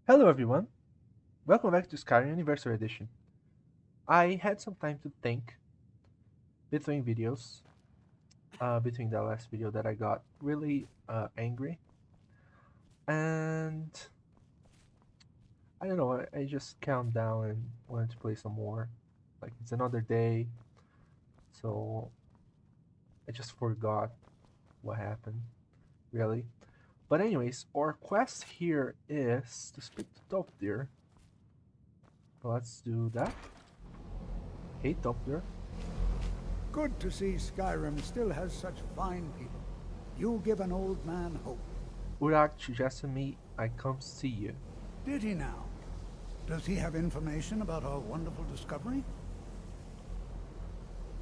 Hello everyone, welcome back to Skyrim Anniversary Edition. I had some time to think between videos, between the last video that I got really angry, and I don't know, I just calmed down and wanted to play some more. Like it's another day, so I just forgot what happened, really. But anyways, our quest here is to speak to Topdir. Let's do that. Hey Topdir. Good to see Skyrim still has such fine people. You give an old man hope. Urak suggested me I come see you. Did he now? Does he have information about our wonderful discovery?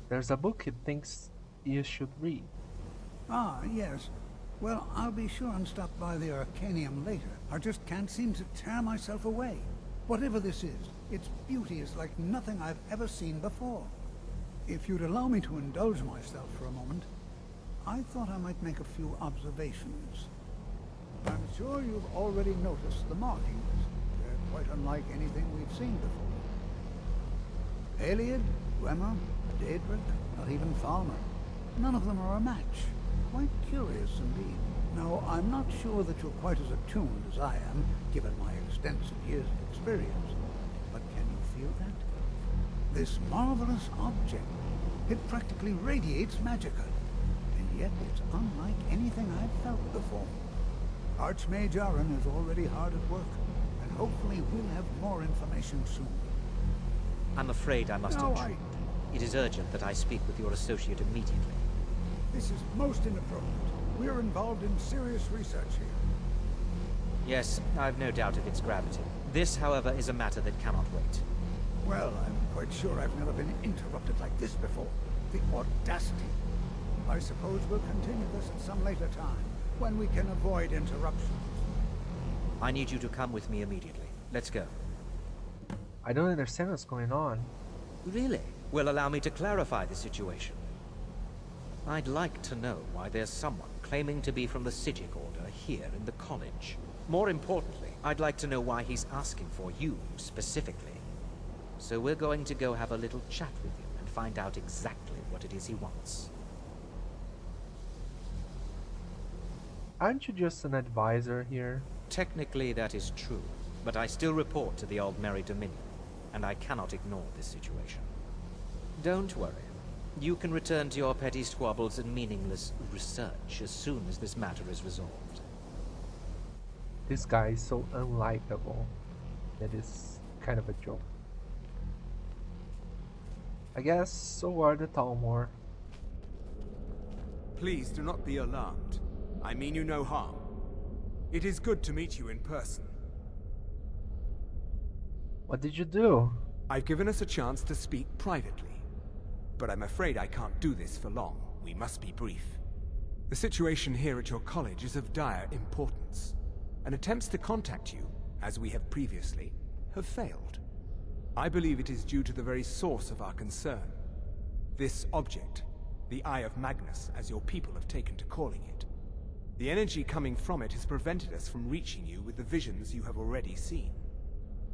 There's a book he thinks you should read. Ah, yes. Well, I'll be sure and stop by the Arcanium later. I just can't seem to tear myself away. Whatever this is, its beauty is like nothing I've ever seen before. If you'd allow me to indulge myself for a moment, I thought I might make a few observations. I'm sure you've already noticed the markings. They're quite unlike anything we've seen before. Aliad, Dwemer, Daedric, not even Falmer. None of them are a match. Quite curious indeed. Now, I'm not sure that you're quite as attuned as I am, given my extensive years of experience. But can you feel that? This marvelous object, it practically radiates magicka. And yet it's unlike anything I've felt before. Archmage Aaron is already hard at work, and hopefully we'll have more information soon. I'm afraid I must intrude. It is urgent that I speak with your associate immediately. This is most inappropriate. We're involved in serious research here. Yes, I've no doubt of its gravity. This, however, is a matter that cannot wait. Well, I'm quite sure I've never been interrupted like this before. The audacity. I suppose we'll continue this at some later time, when we can avoid interruptions. I need you to come with me immediately. Let's go. I don't understand what's going on. Really? Well, allow me to clarify the situation. I'd like to know why there's someone claiming to be from the Psijic Order here in the college. More importantly, I'd like to know why he's asking for you, specifically. So we're going to go have a little chat with him and find out exactly what it is he wants. Aren't you just an advisor here? Technically, that is true, but I still report to the Aldmeri Dominion, and I cannot ignore this situation. Don't worry. You can return to your petty squabbles and meaningless research as soon as this matter is resolved. This guy is so unlikable that it's kind of a joke. I guess so are the Talmor. Please do not be alarmed. I mean you no harm. It is good to meet you in person. What did you do? I've given us a chance to speak privately. But I'm afraid I can't do this for long. We must be brief. The situation here at your college is of dire importance, and attempts to contact you, as we have previously, have failed. I believe it is due to the very source of our concern. This object, the Eye of Magnus, as your people have taken to calling it. The energy coming from it has prevented us from reaching you with the visions you have already seen.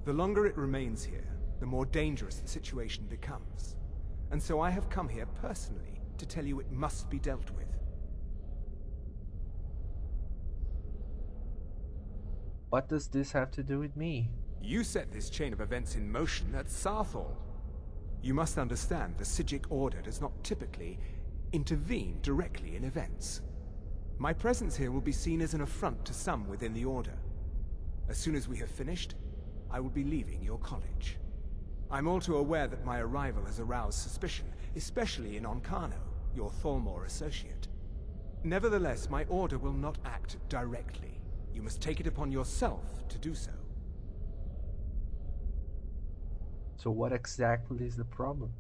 The longer it remains here, the more dangerous the situation becomes. And so I have come here personally to tell you it must be dealt with. What does this have to do with me? You set this chain of events in motion at Sarthal. You must understand the Psijic Order does not typically intervene directly in events. My presence here will be seen as an affront to some within the Order. As soon as we have finished, I will be leaving your college. I'm all too aware that my arrival has aroused suspicion, especially in Onkano, your Thalmor associate. Nevertheless, my order will not act directly. You must take it upon yourself to do so. So what exactly is the problem?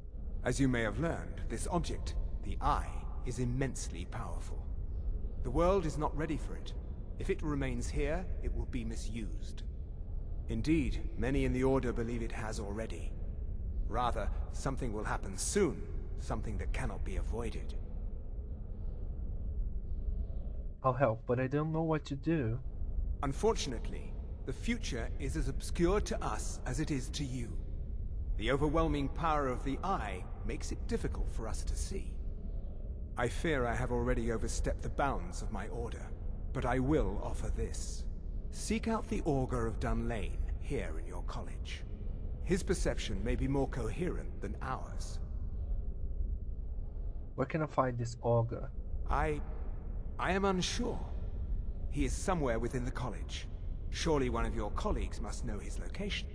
As you may have learned, this object, the Eye, is immensely powerful. The world is not ready for it. If it remains here, it will be misused. Indeed, many in the Order believe it has already. Rather, something will happen soon, something that cannot be avoided. I'll help, but I don't know what to do. Unfortunately, The future is as obscure to us as it is to you. The overwhelming power of the Eye makes it difficult for us to see. I fear I have already overstepped the bounds of my order, but I will offer this. Seek out the Augur of Dunlain here in your college. His perception may be more coherent than ours. Where can I find this Augur? I am unsure. He is somewhere within the college. Surely one of your colleagues must know his location.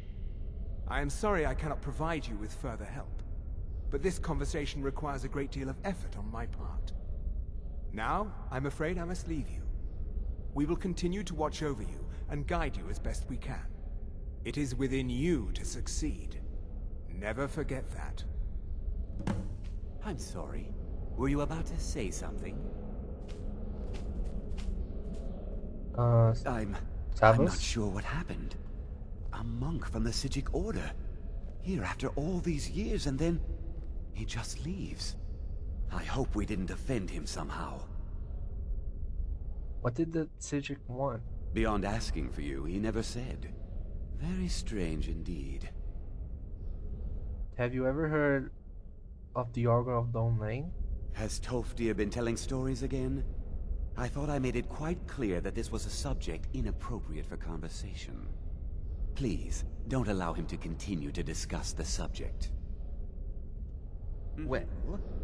I am sorry I cannot provide you with further help, but this conversation requires a great deal of effort on my part. Now, I'm afraid I must leave you. We will continue to watch over you and guide you as best we can. It is within you to succeed. Never forget that. I'm sorry. Were you about to say something? I'm not Savos? sure what happened. A monk from the Sijic Order. Here after all these years, and then he just leaves. I hope we didn't offend him somehow. What did the Sijic want? Beyond asking for you, he never said. Very strange indeed. Have you ever heard of the Augur of Dunlain? Has Tofdir been telling stories again? I thought I made it quite clear that this was a subject inappropriate for conversation. Please, don't allow him to continue to discuss the subject. Well,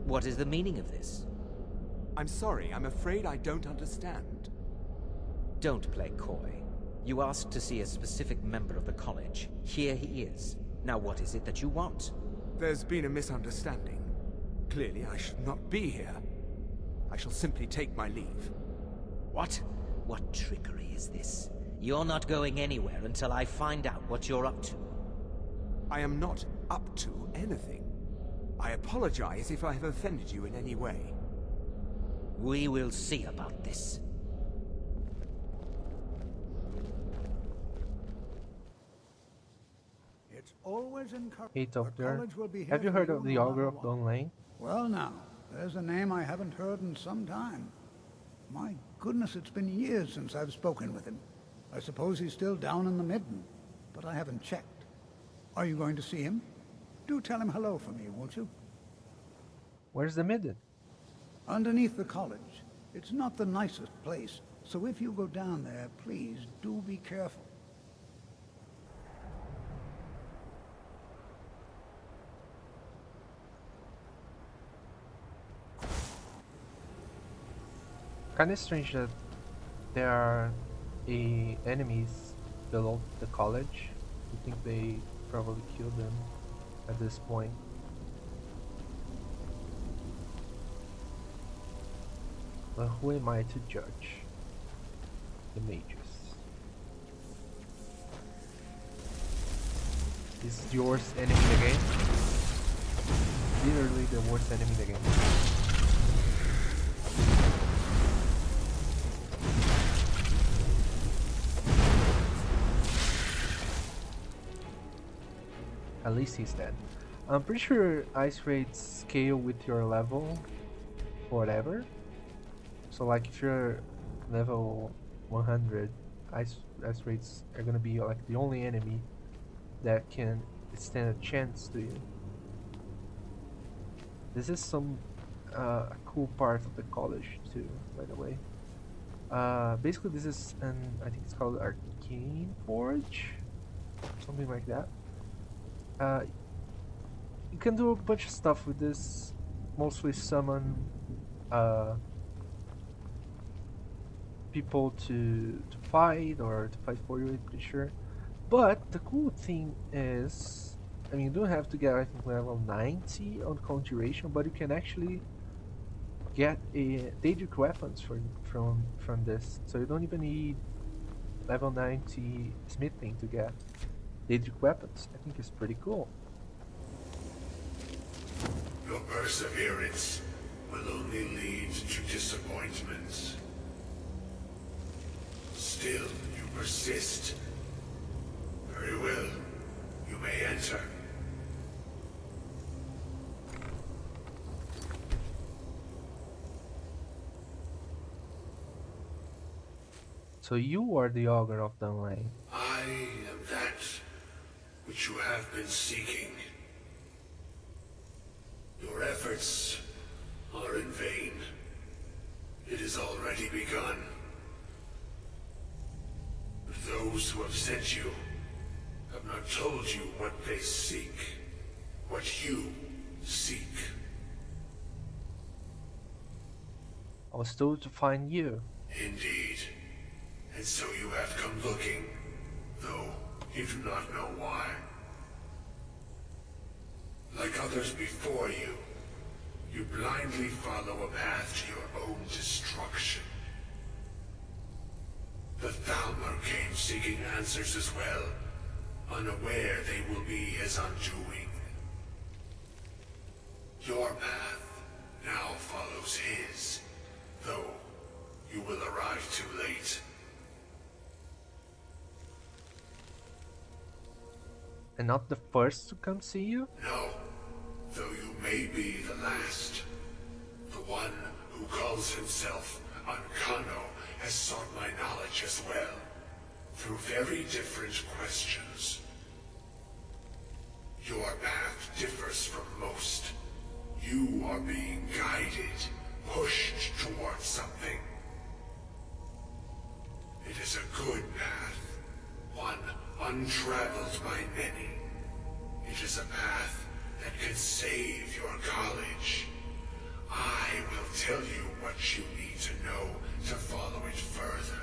what is the meaning of this? I'm sorry, I'm afraid I don't understand. Don't play coy. You asked to see a specific member of the college. Here he is. Now what is it that you want? There's been a misunderstanding. Clearly, I should not be here. I shall simply take my leave. What? What trickery is this? You're not going anywhere until I find out what you're up to. I am not up to anything. I apologize if I have offended you in any way. We will see about this. It's always encouraging. Hey, The Doctor. college will be here Have you for heard of the no Augur matter of what. Dunlain? Well now, there's a name I haven't heard in some time. My goodness, it's been years since I've spoken with him. I suppose he's still down in the Midden, but I haven't checked. Are you going to see him? Do tell him hello for me, won't you? Where's the Midden? Underneath the college. It's not the nicest place, so if you go down there, please do be careful. Kinda strange that there are enemies below the college. I think they probably killed them at this point. But who am I to judge? The mages. Is the worst enemy in the game? Literally the worst enemy in the game. At least he's dead. I'm pretty sure ice rates scale with your level or whatever. So like if you're level 100, ice rates are gonna be like the only enemy that can stand a chance to you. This is some a cool part of the college too, by the way. Basically this is I think it's called Arcane Porridge, something like that. You can do a bunch of stuff with this, mostly summon people to fight or to fight for you, I'm pretty sure. But the cool thing is, I mean, you don't have to get I think level 90 on conjuration, but you can actually get a Daedric weapons from this. So you don't even need level 90 smithing to get Daedric weapons. I think it's pretty cool. Your perseverance will only lead to disappointments. Still, you persist. Very well. You may enter. So you are the Augur of Dunlain. I am that which you have been seeking. Your efforts are in vain. It has already begun. Those who have sent you have not told you what they seek, what you seek. I was told to find you. Indeed. And so you have come looking, though you do not know why. Like others before you, you blindly follow a path to your own destruction. The Thalmor came seeking answers as well, unaware they will be his undoing. Your path now follows his, though you will arrive too late. And not the first to come see you? No, though you may be the last. The one who calls himself Unkano has sought my knowledge as well, through very different questions. Your path differs from most. You are being guided, pushed towards something. It is a good path, one untraveled by many. It is a path that can save your college. I will tell you what you need to know to follow it further.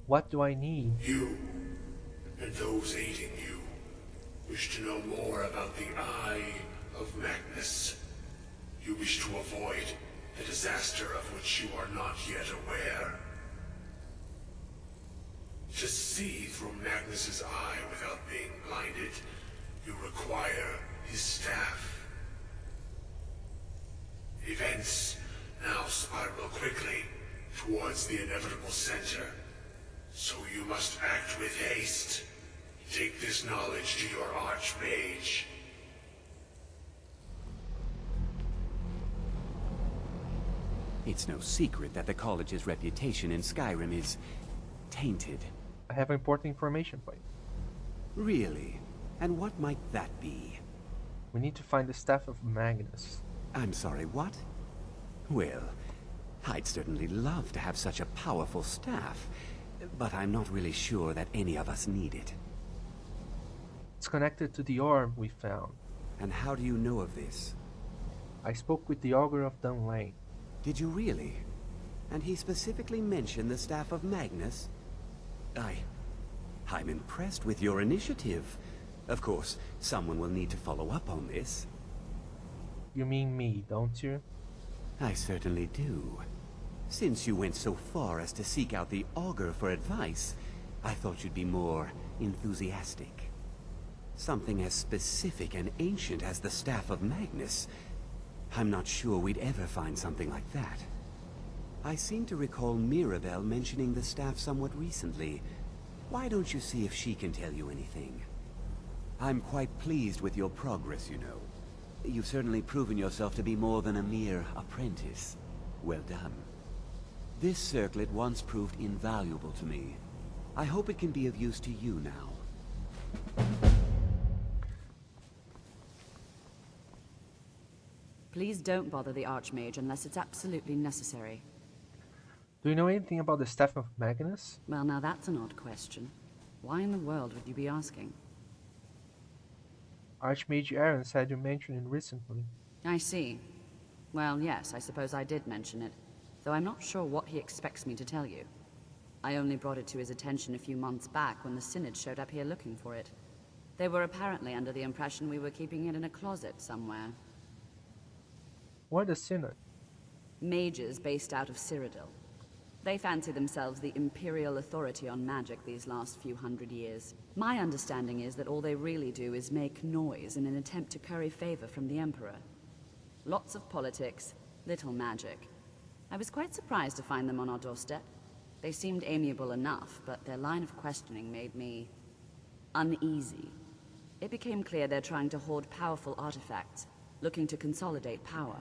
What do I need? You, and those aiding you, wish to know more about the Eye of Magnus. You wish to avoid the disaster of which you are not yet aware. To see through Magnus's eye without being blinded, you require his staff. Events now spiral quickly towards the inevitable center, so you must act with haste. Take this knowledge to your Archmage. It's no secret that the college's reputation in Skyrim is tainted. I have important information for you. Really? And what might that be? We need to find the Staff of Magnus. I'm sorry, what? Well, I'd certainly love to have such a powerful staff, but I'm not really sure that any of us need it. It's connected to the orb we found. And how do you know of this? I spoke with the Augur of Dunlain. Did you really? And he specifically mentioned the Staff of Magnus? I'm impressed with your initiative. Of course, someone will need to follow up on this. You mean me, don't you? I certainly do. Since you went so far as to seek out the Augur for advice, I thought you'd be more enthusiastic. Something as specific and ancient as the Staff of Magnus. I'm not sure we'd ever find something like that. I seem to recall Mirabelle mentioning the staff somewhat recently. Why don't you see if she can tell you anything? I'm quite pleased with your progress, you know. You've certainly proven yourself to be more than a mere apprentice. Well done. This circlet once proved invaluable to me. I hope it can be of use to you now. Please don't bother the Archmage unless it's absolutely necessary. Do you know anything about the Staff of Magnus? Well, now that's an odd question. Why in the world would you be asking? Archmage Aaron said you mentioned it recently. I see. Well, yes, I suppose I did mention it, though I'm not sure what he expects me to tell you. I only brought it to his attention a few months back when the Synod showed up here looking for it. They were apparently under the impression we were keeping it in a closet somewhere. What the Synod? Mages based out of Cyrodiil. They fancy themselves the imperial authority on magic these last few hundred years. My understanding is that all they really do is make noise in an attempt to curry favor from the Emperor. Lots of politics, little magic. I was quite surprised to find them on our doorstep. They seemed amiable enough, but their line of questioning made me uneasy. It became clear they're trying to hoard powerful artifacts, looking to consolidate power.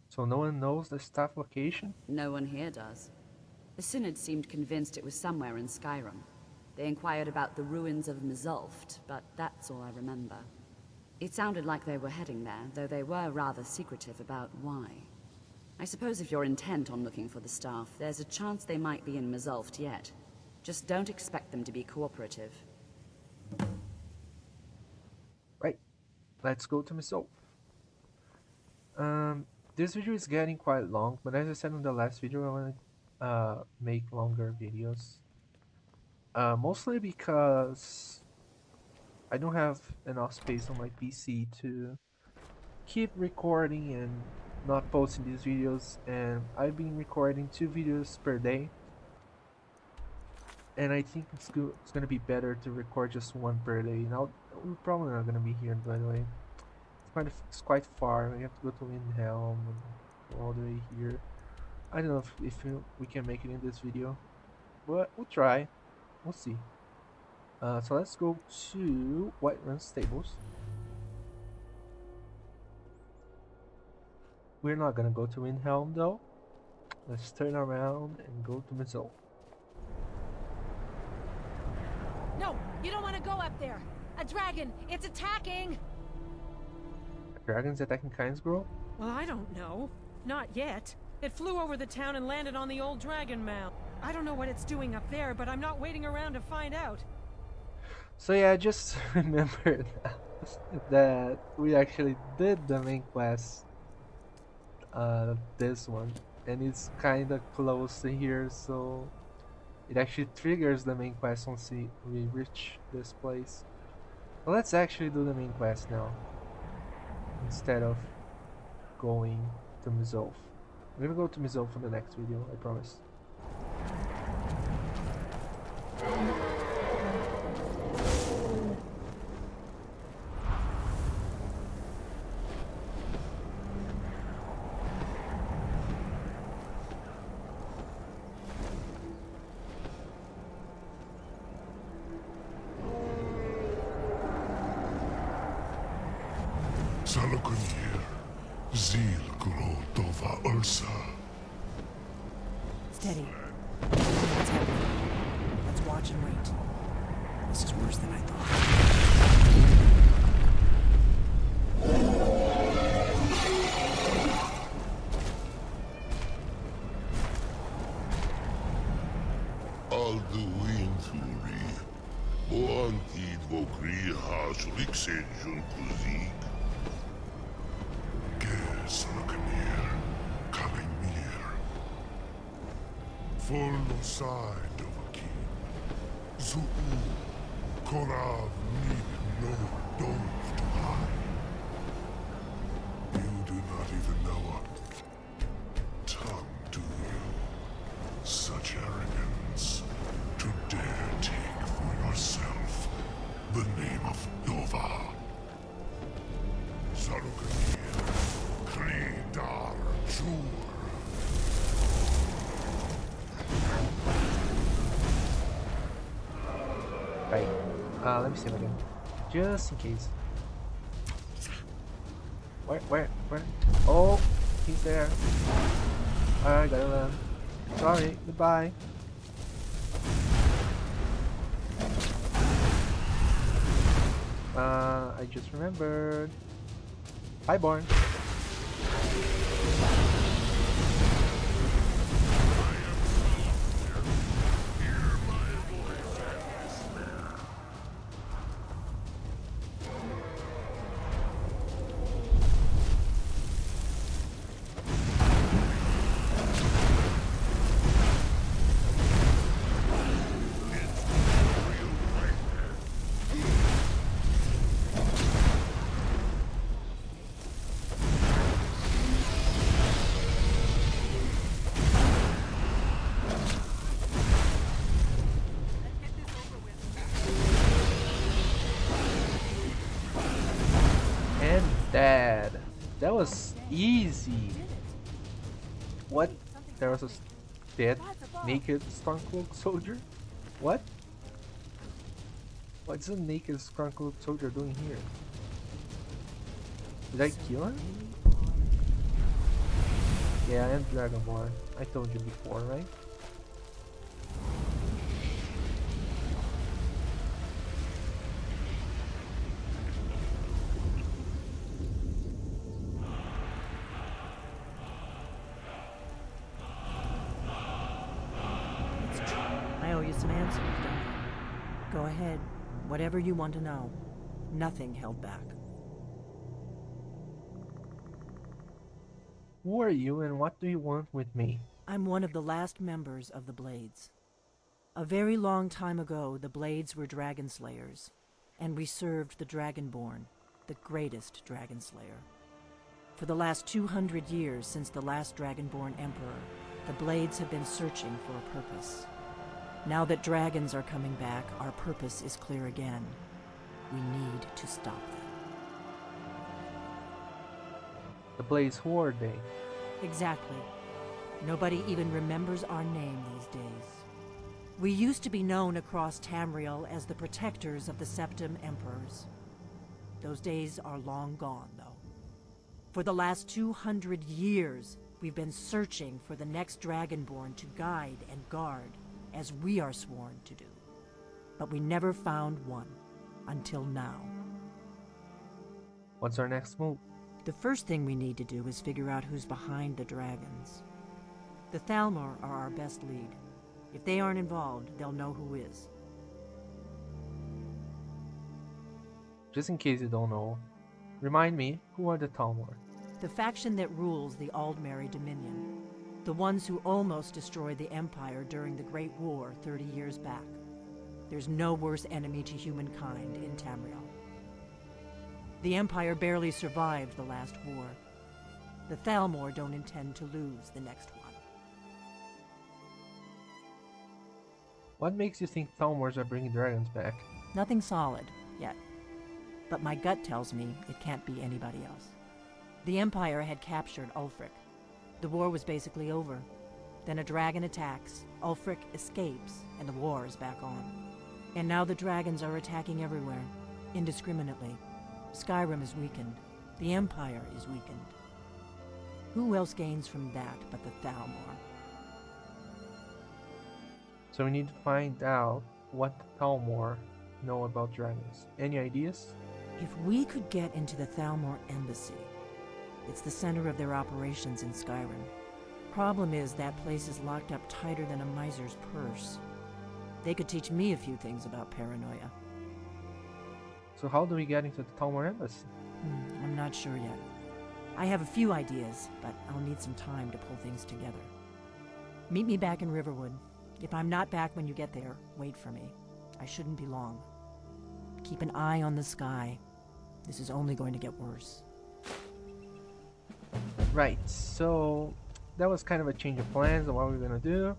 So no one knows the staff location? No one here does. The Synod seemed convinced it was somewhere in Skyrim. They inquired about the ruins of Mzulft, but that's all I remember. It sounded like they were heading there, though they were rather secretive about why. I suppose if you're intent on looking for the staff, there's a chance they might be in Mzulft yet. Just don't expect them to be cooperative. Right, let's go to Mzulft. This video is getting quite long, but as I said in the last video, I want to make longer videos. Mostly because I don't have enough space on my PC to keep recording and not posting these videos, and I've been recording 2 videos per day, and I think it's gonna be better to record just 1 per day. Now we're probably not gonna be here, by the way. It's quite far. We have to go to Windhelm and go all the way here. I don't know if we can make it in this video, but we'll try. We'll see. So let's go to Whiterun Stables. We're not gonna go to Windhelm though. Let's turn around and go to Mzulft. No, you don't want to go up there. A dragon, it's attacking. Dragons attacking Kynesgrove? Well, I don't know. Not yet. It flew over the town and landed on the old dragon mound. I don't know what it's doing up there, but I'm not waiting around to find out. So yeah, I just remembered that we actually did the main quest, this one, and it's kinda close to here, so it actually triggers the main quest once we reach this place. Well, let's actually do the main quest now, instead of going to Mzulft. I'm gonna go to Mzulft for the next video, I promise. Salokunir, Zil Gro Dova Ursa. Steady. What's happening? Let's watch and wait. This is worse than I thought. Alduin Thuri, Boantid Vokri Hasulik Senjun Kuzik. Salokunir, coming near. Full side of a king. Zuu, Korav need no dove to hide. You do not even know a tongue, do you? Such arrogance to dare take for yourself the name of Dova. Salokunir. Kridar Jur. Right. Let me see if I can. Just in case. Where? Oh, he's there. Alright, gotta run. Sorry, goodbye. I just remembered. Highborn. That was easy. What? There was a dead, naked Stormcloak soldier? What? What's a naked Stormcloak soldier doing here? Did I kill him? Yeah, I am Dragonborn. I told you before, right? you some answers, don't I? Go ahead. Whatever you want to know. Nothing held back. Who are you and what do you want with me? I'm one of the last members of the Blades. A very long time ago, the Blades were dragon slayers, and we served the Dragonborn, the greatest dragon slayer. For the last 200 years since the last Dragonborn Emperor, the Blades have been searching for a purpose. Now that dragons are coming back, our purpose is clear again. We need to stop them. The Blaze, who are they? Exactly. Nobody even remembers our name these days. We used to be known across Tamriel as the protectors of the Septim Emperors. Those days are long gone, though. For the last 200 years, we've been searching for the next Dragonborn to guide and guard, as we are sworn to do. But we never found one, until now. What's our next move? The first thing we need to do is figure out who's behind the dragons. The Thalmor are our best lead. If they aren't involved, they'll know who is. Just in case you don't know, remind me, who are the Talmor? The faction that rules the Aldmeri Dominion. The ones who almost destroyed the Empire during the Great War 30 years back. There's no worse enemy to humankind in Tamriel. The Empire barely survived the last war. The Thalmor don't intend to lose the next one. What makes you think Thalmors are bringing dragons back? Nothing solid, yet. But my gut tells me it can't be anybody else. The Empire had captured Ulfric. The war was basically over. Then a dragon attacks, Ulfric escapes, and the war is back on. And now the dragons are attacking everywhere, indiscriminately. Skyrim is weakened. The Empire is weakened. Who else gains from that but the Thalmor? So we need to find out what the Thalmor know about dragons. Any ideas? If we could get into the Thalmor embassy, it's the center of their operations in Skyrim. Problem is, that place is locked up tighter than a miser's purse. They could teach me a few things about paranoia. So how do we get into the Thalmor embassy? I'm not sure yet. I have a few ideas, but I'll need some time to pull things together. Meet me back in Riverwood. If I'm not back when you get there, wait for me. I shouldn't be long. Keep an eye on the sky. This is only going to get worse. Right, so that was kind of a change of plans on what we were gonna do.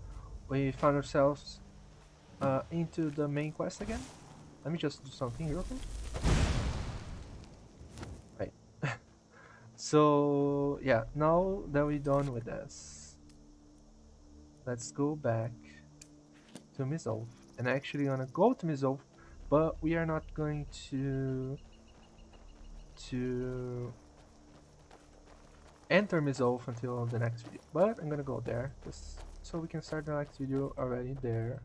We found ourselves into the main quest again. Let me just do something real quick. Right. So yeah, now that we're done with this, let's go back to Mizolf. And actually gonna go to Mizolf, but we are not going to enter Mizolf until the next video. But I'm gonna go there just so we can start the next video already there.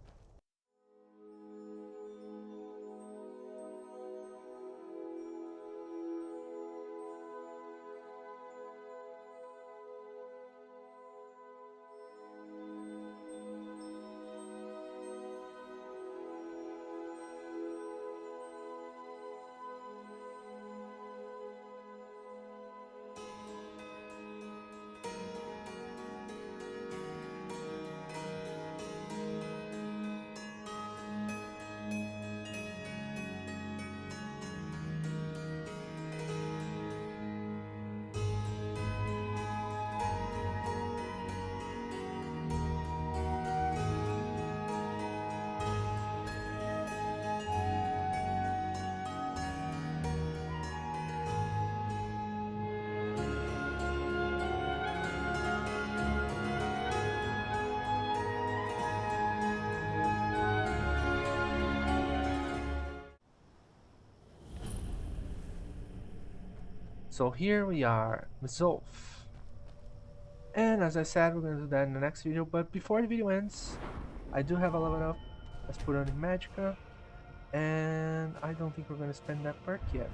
So here we are, Mizolf. And as I said, we're gonna do that in the next video, but before the video ends, I do have a level up. Let's put on in Magicka. And I don't think we're gonna spend that perk yet.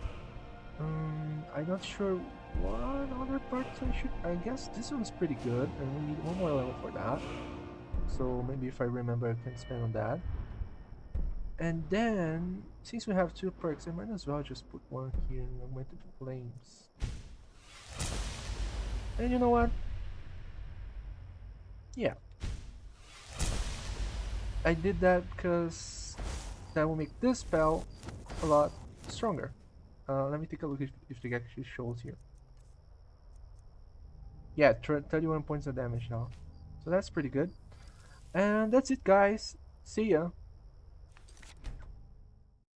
I'm not sure what other perks I should. I guess this one's pretty good, and we need one more level for that. So maybe if I remember, I can spend on that. And then, since we have 2 perks, I might as well just put one here. Augmented Flames. And you know what? Yeah. I did that because that will make this spell a lot stronger. Let me take a look if it actually shows here. Yeah, 31 points of damage now. So that's pretty good. And that's it, guys. See ya.